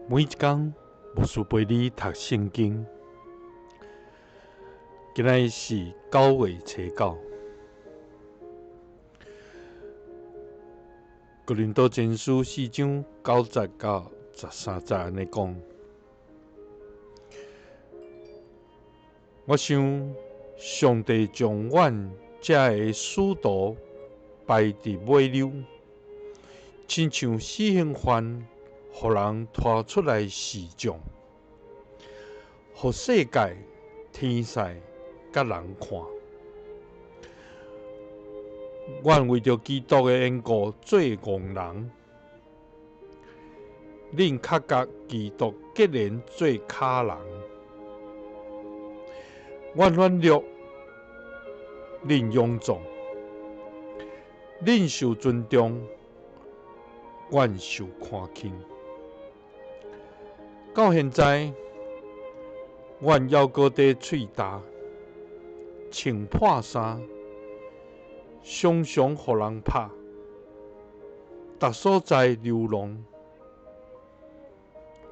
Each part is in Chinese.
每一天，牧师陪你读圣经。今仔是9月初9。哥林多前书4章9节到13节安尼讲：我想，上帝将阮这个使徒摆伫尾流，亲像死刑犯，互人拖出来示众，互世界、天使甲人看。阮为着基督的缘故做戆人，恁较甲基督结连做卡人。阮软弱，恁勇壮；恁受尊重，阮受看轻。到现在，阮犹搁伫喙焦，穿破衫，常常互人拍，逐所在流浪。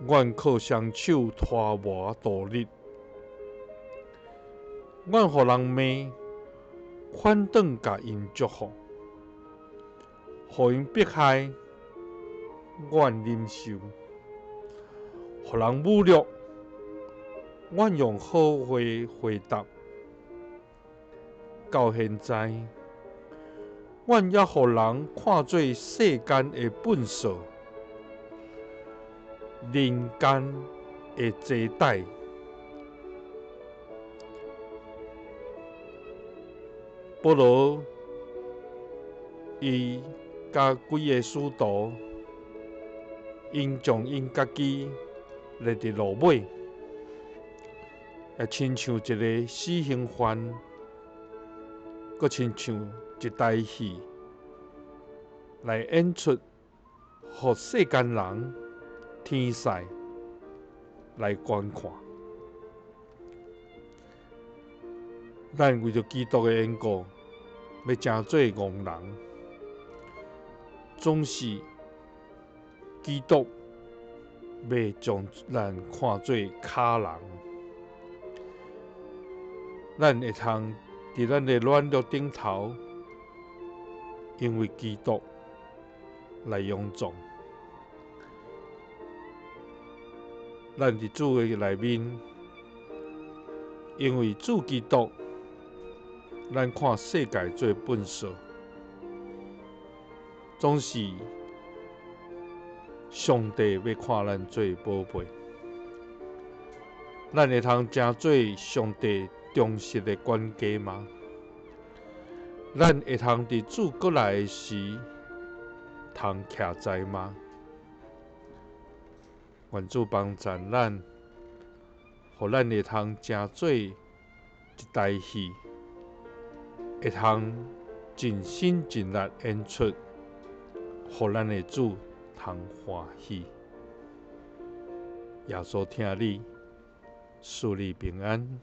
阮靠双手拖磨度日，阮互人骂，反转甲因祝福，互因迫害，阮忍受；互人侮辱，阮用好话回答。到现在，阮也互人看做世间的粪扫，人间的坐台。保罗伊甲几个使徒，因将因家己列伫路尾，也亲像一个死刑犯，阁亲像一台戏来演出，互世间人、天使来观看。咱为着基督的缘故，要诚做戆人，总是基督要将咱看做卡人。咱会通伫咱的软弱顶头，因为基督来勇壮。咱伫主的内面，因为主基督，咱看世界做粪扫，总是上帝要看咱做宝贝。咱会通诚做上帝忠实的管家吗？咱会通伫主过来时，通徛在吗？愿主帮助咱，互咱会通诚做一台戏，会通尽心尽力演出，互咱的主通欢喜。耶稣听你，赐你平安。